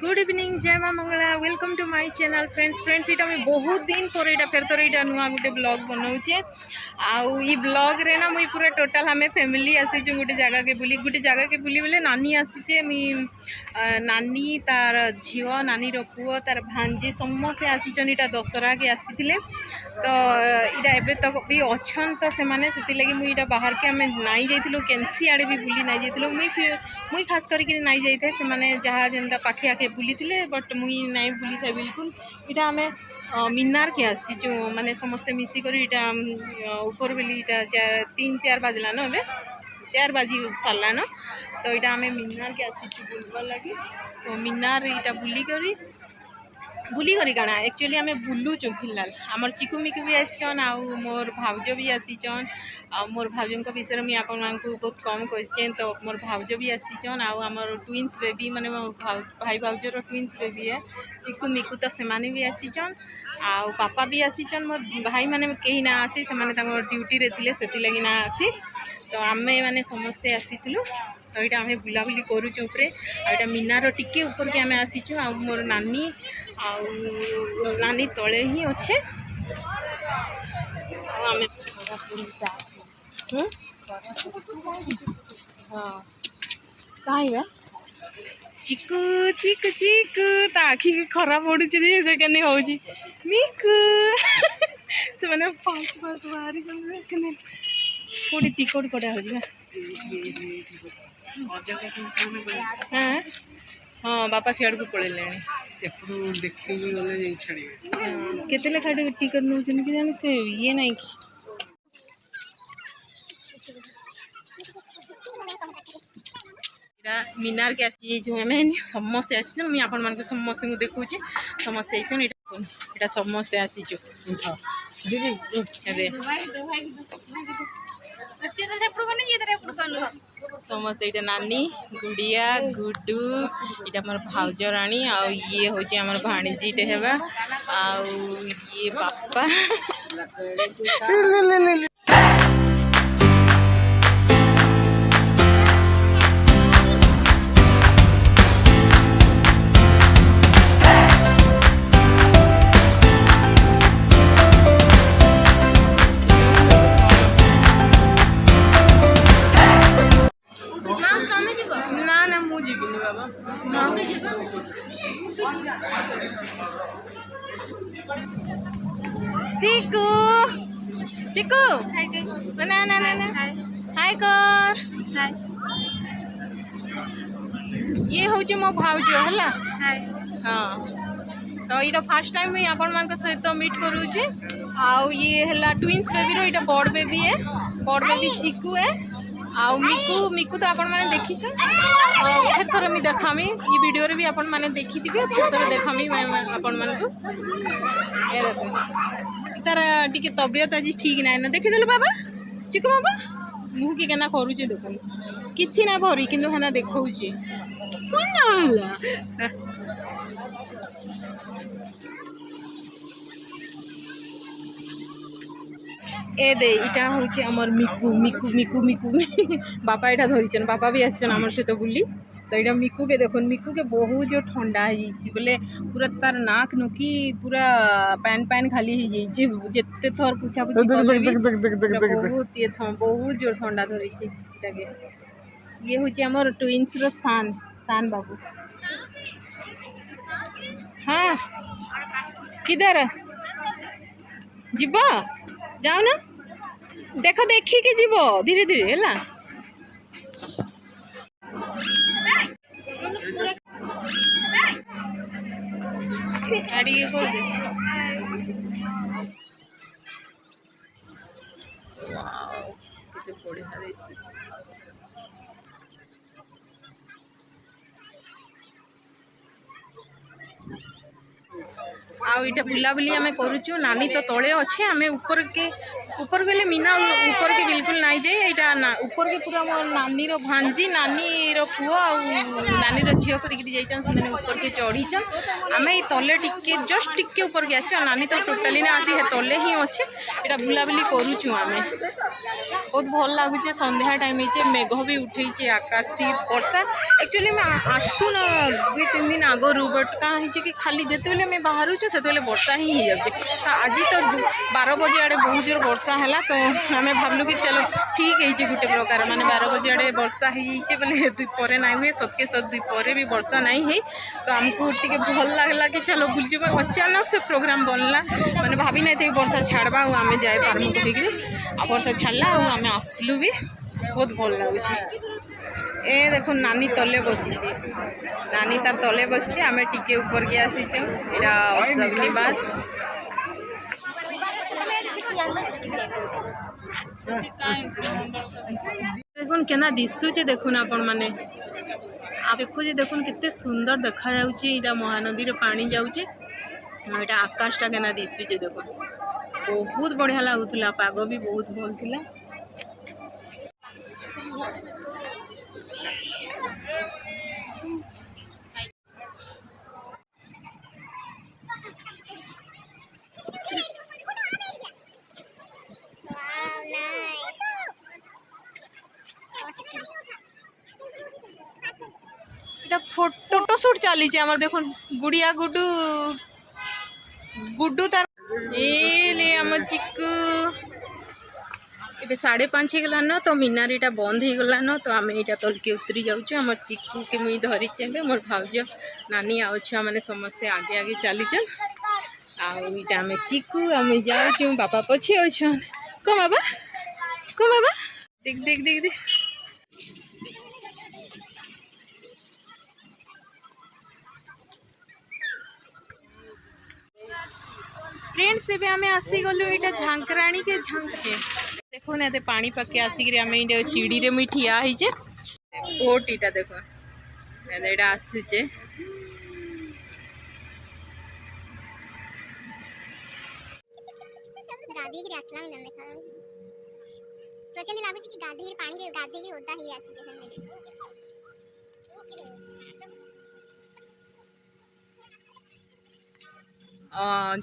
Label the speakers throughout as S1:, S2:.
S1: Good evening जय माँ Mangala welcome to my channel friends ये मैं बहुत दिन पर यहाँ फेर थोड़ा यहाँ नुआ गोटे ब्लॉग बनाऊे आउ ये ब्लॉग रे ना मुई पूरा टोटाल हमें फैमिली आसीचु गोटे जगह के बुली बोले नानी आसीचे मुई नानी तार झीओ नानी पुओ तार भांजी समस्ते आसीचन इटा दशहरा के आसी तो इटा एबे तक भी अच्छन तो से लगी मुझे बाहर के आम नाई जाइलु केनसी आड़े भी बुली नाई जाइलु मुई खास करके नाई जाइए से मैंने जहाँ जेनता पाखे आखे बुली थे बट मुई नाई बुली था बिल्कुल इटा आम मीनार के आसीचु माने समस्ते मिसिकर इटा ऊपर बेली इटा 3-4 बाजला न ए 4 बाजी सारा न तो यहाँ आम मीनार के आसीचु बुलवार लगे तो मीनार इटा बुली करी काना एक्चुअली आम बुलुचु फिलहाल आमर चिकु मिकु भी आसीचन आउ मोर भाउज भी आसीचन आ मोर भाउजों विषय में आप बहुत कम कहे तो मोर भाउज भी आसीचन आमर ट्विन्स बेबी माने भाई भाउजर ट्विन्स बेबी है चिकु मिकु तो से भी आसीचन आ पापा भी आसीचन मोर भाई माने कहीं ना आसी से ड्यूटी रे थिले से लगी ना आसी तो आमे माने समस्ते आसीथिलु तो यहाँ आम बुलाबुली करुचु उपरे आ मीनार टिके ऊपर के आम आसीचु आ मोर नानी नानी तले ही अच्छे आम हाँ कहीं चिकु चिकु चिकु ता आखि खराब पड़ू से केने हो मिकु से मैंने पाँच बाहरी कौटे टिकट कटा हो हाँ हाँ बापा सियाड़ को पड़े केते लेखा टिकट नौ कि जाने से ये नहीं मीनार के आसी समस्ते आसी आपण समस्त देखुचे समस्ते यहाँ समस्ते आसीचु समस्ते इटा नानी गुड़िया गुड्डू इटा मोर भाउज राणी आ ये हूँ आम भाणीजीटे हेबा आ ये बापा चिकू चिकू ना ना ना ना हाय कर ये हूँ मो भाउज है हाँ तो ये फास्ट टाइम मुझे आपण सहित मीट करुचे आउ ये है ट्विन्स बेबी रो यहाँ बड़ बेबी है बड़ बेबी चिकू है आउ मिकु मिकु तो आपण मैंने देखी फिर थर मुझे देखामी ये वीडियो रे भी आपण मैंने देखी थी फिर थर देखामी आपण मान को तार टी तबियत आज ठीक ना ना देखीदेलु बाबा चिकु बाबा मुह कि केना करुचे देखुन किछि ना भरी किंतु हेना देखौची ए दे इटा हूँ आमर मिकु मिकु मिकु मिकु बापा यहाँ धरीचन बापा भी आसन आम सहित बुली तो यहाँ मिकु के देखो मिकु के बहुत जो ठंडा हो बोले पूरा तार नाक नुकी पूरा पैन पैन खाली जिते थर पूछा बहुत जो ठंडा धरी ये हूँ आमर ट्विन्स रो सान बाबू हाँ किधर जीव जाओ ना देख देखिके जीव धीरे धीरे है आईटा बुलाबुली आम करुचु नानी तो तले अच्छे आम ऊपर गले मीना ऊपर के बिल्कुल नाई जाए यहाँ ऊपर के पूरा मोर नानी रो भांजी नानी रो पुओ आ नानी रो झील करके ऊपर के चढ़ीचन आम ये तले टिके जस्ट टिके ऊपर के आसी नानी तो टोटाली ना आसी तले ही अच्छे यहाँ बुलाबुली करुचु आम बहुत भल लगुचे संध्या टाइम मेघ भी उठे आकाश थी वर्षा एक्चुअली आसतु न 2-3 दिन आगरू बट कहाँ कि खाली जिते मैं बाहर से वर्षा ही हो जाए। तो आज तो 12 बजे आड़े बहुत जोर वर्षा है तो आम भावलु कि चलो ठीक है गोटे प्रकार माने 12 बजे आड़े वर्षा हो बोले दुपहर ना हुए सतके सत दुपहर भी वर्षा नहीं है तो आमको टे भल लगला कि चलो बुलझे अचानक से प्रोग्राम बनला मैंने भाभी नहीं थे वर्षा छाड़वा आम जाए पार्मु कहीकि वर्षा छाड़ा आम आसलु भी बहुत भल लगुच। ए देखो नानी तले बसी नानी तार तले बसी आम टिके ऊपर के आसीचु एटा अग्निबास देखुन केना दिशुचे देखुन आपण माने आप देखुचे देखुन केते सुंदर देखा जाउची एटा महानदी रे पानी जाउची एटा आकाशटा केना दिशुचे देखुन बहुत बढ़िया लागुला पाग भी बहुत भल थिला। फोटो शूट चली देखो गुड़िया गुड्डू गुड्डू तार ले आम चिक्कू ए 5:30 गला न तो मीनारीटा बंद हो गला न तो आम यहाँ तल के उतरी जाऊँ आम चिक्कू के मुई धरी मोर भाउज नानी आ छुआ मैंने समस्ते आगे आगे चलीचन आईटा आम चिक्कू आम जाऊँ बापा पछे अच्छन कम बाबा देख देख देख देख फ्रेंड्स एबे आमे आसी गलु एटा झांकराणी के झांके देखो ना पानी पके आसिक आमे सीढ़ी रे मुई ठिया हिचे बोट इटा देखो एटा आसुचे
S2: गाधी के असला में देखा प्रचंड लागु छी कि गाधी रे पानी रे गाधी के होता ही आसी जैसे मेरे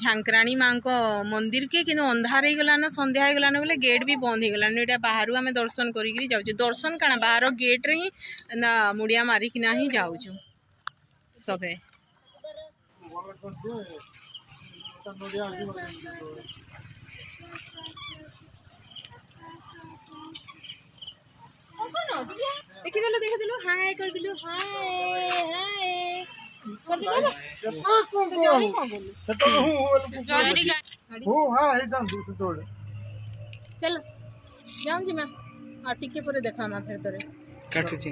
S1: झांकराणी माँ को मंदिर के कि अंधार हो गलान संध्या हो गलान बोले गेट भी बंद हो गलान ये बाहर आम दर्शन करी जाऊँ दर्शन काना बाहर गेट रे ही मुड़िया मारिकिना ही जाऊँ सबे देखिदेलु हाय कर दिलु हाय हाय चल जाऊँ जी मैं टिके पर देखा ना फिर तोरे काटुची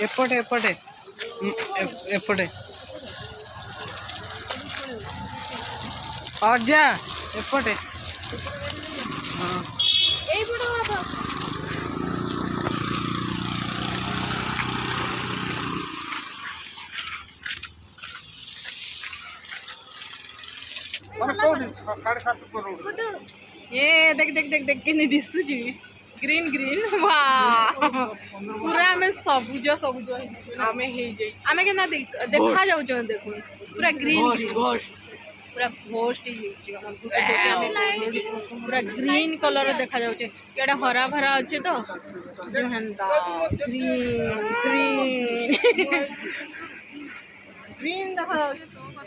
S1: एपटे एपटे एपटे आजा एपटे हाँ ए बड़ो बाबा ये देख देख देख देख के दिशु जी ग्रीन ग्रीन वाह पूरा आम सबुज सबुज आम आम के देखा जाऊँ देखो पूरा ग्रीन ग्रीन पूरा घोस्ट पूरा ग्रीन कलर देखा जाऊँ क्या हरा भरा अच्छे तो ग्रीन ग्रीन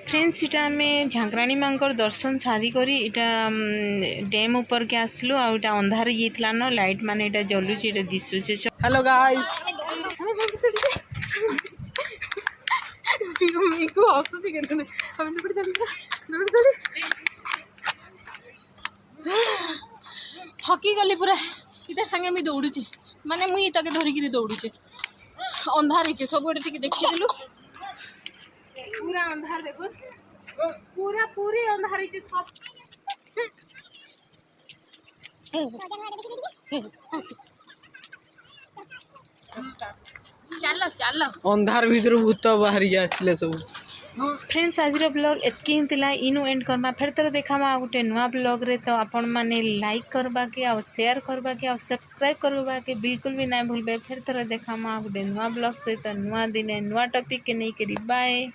S1: फ्रेंड्स इटा आम झांकराणी माँ दर्शन सारी करी इटा डैम ऊपर के आसलु आटा अंधार जाइला न लाइट माने इटा जलुची इटा दिशुचे। हेलो गाइस को हसुची के हम दौड़ी दौड़ी दौड़ी दौड़ी थकी गली पूरा इधर संगे मुझे दौड़ुची माने मुई ताके धरिकी दौड़ुचे अंधार सब देखी देलु पूरा अंधार देखो पूरा पूरी अंधारी से सब चलो चलो
S3: अंधार भीतर भूत बाहरी आसले सब।
S1: फ्रेंड्स आज ब्लॉग एतकी ही थिला इनु एंड करमा फिर तर देखा गोटे नुआ ब्लॉग रे। तो आपण माने लाइक करबा के आ शेयर करबा के आ सब्सक्राइब करबा के बिल्कुल भी ना भूलबे। फिर तर देखा गोटे नुआ ब्लॉग सहित नुआ दिने नुआ टॉपिक के नहीं करी बाय।